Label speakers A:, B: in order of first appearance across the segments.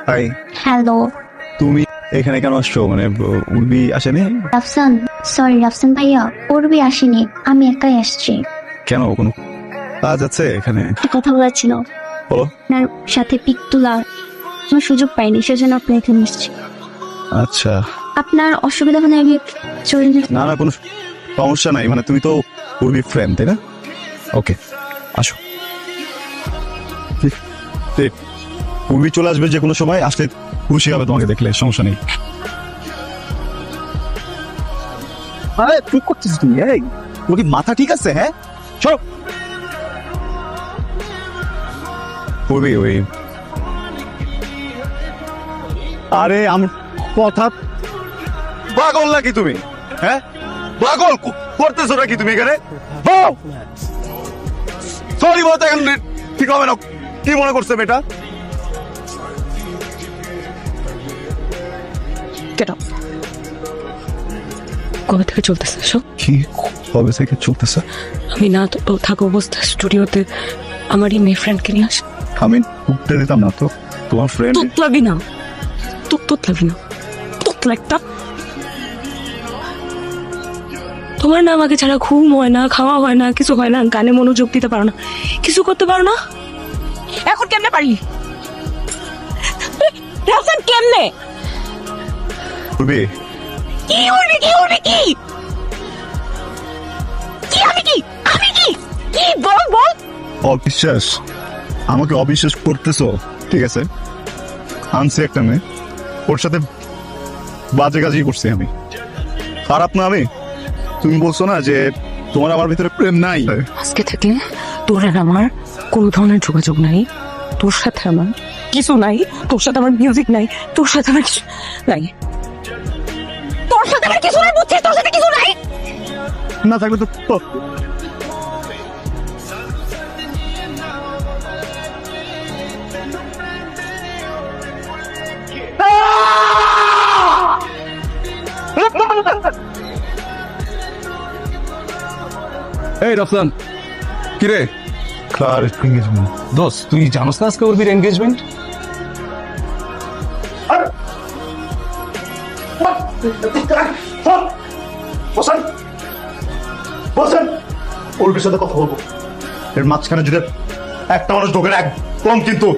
A: High,
B: hello
A: তুমি এখানে কেন আসছো? মানে উর্বি আসেনি?
B: রাফসান, সরি রাফসান ভাইয়া, উর্বি আসেনি, আমি একাই আসছি।
A: কেন, কোনো কাজ আছে এখানে?
B: একটা কথা বলার ছিল,
A: বলো।
B: আপনার সাথে পিক তোলার কোনো সুযোগ পাইনি, সেজন্য আপনি এখানে এসেছি।
A: আচ্ছা,
B: আপনার অসুবিধা হলে আমি চলে যেতে।
A: না না, কোনো সমস্যা নাই। মানে তুমি তো উর্বি ফ্রেন্ড, তাই না? ওকে, আসো। ঠিক, উর্বি চলে আসবে যে কোনো সময়, আসলে খুশি হবে তোমাকে দেখলে, সমস্যা নেই। আরে কি করছিস তুমি? এই তোর কি মাথা ঠিক আছে? হ্যাঁ, সরো। উর্বি, ওই আরে আমার কথা, পাগল নাকি তুমি? হ্যাঁ, পাগল করতেছো নাকি তুমি এখানে? সরি বলতে এখন ঠিক হবে না। কি মনে করছে মেয়েটা?
C: কবে থেকে চলতেছে সব?
A: কি কবে থেকে চলতেছে?
C: আমি না তো থাকা অবস্থা স্টুডিওতে আমার এই মেয়ে ফ্রেন্ডকে নিয়ে আসে।
A: আমি উঠতে দিতাম না তো। তোমার ফ্রেন্ড
C: তোত লাগি না, তোত লাগি না, তোত লাগতা। তোমার না আমাকে ছাড়া ঘুম হয় না, খাওয়া হয় না, কিছু হয় না, গানে মনোযোগ দিতে পারো না, কিছু করতে পারো না। এখন কেমনে পারি? রাফসান কেমনে?
A: উর্বি,
C: কি উড়বি, কি উড়বি, কি কি আমি কি আমি কি কি বল বল।
A: অবিশ্বাস, আমাকে অবিশ্বাস করতেছো? ঠিক আছে, আনছি একটা মেয়ে, ওর সাথে বাজে কাজই করছি আমি। খারাপ না আমি? তুমি বলছো না যে তোমার আমার ভিতরে প্রেম নাই?
C: আজকে থেকে তোর আর আমার কোনো ধরনের যোগাযোগ নাই, তোর সাথে আমার কিছু নাই, তোর সাথে আমার মিউজিক নাই, তোর সাথে আমার কিছু নাই, তোর সাথে আমার কিছু নাই, বুঝছিস? তোর সাথে কিছু নাই।
A: না থাকলে তো
D: এই রফসান, কিরে?
A: কার এঙ্গেজমেন্ট?
D: দোস্ত, তুই জানোস না আজকে উর্বির এনগেজমেন্ট?
A: বসেন বসেন, উর্বির সাথে কথা বলবো। এর মাঝখানে যদি একটা মানুষ ঢোকে না, একদম কিন্তু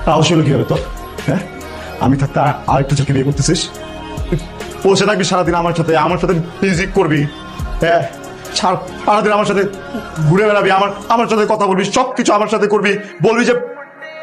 A: সাহস হলো কি হবে তো? হ্যাঁ, আমি থাকতে আরেকটা ছেলেকে বিয়ে করতেছিস? বসে থাকবি সারাদিন আমার সাথে মিউজিক করবি, হ্যাঁ, সারাদিন আমার সাথে ঘুরে বেড়াবি, আমার সাথে কথা বলবি, সবকিছু আমার সাথে করবি, বলবি যে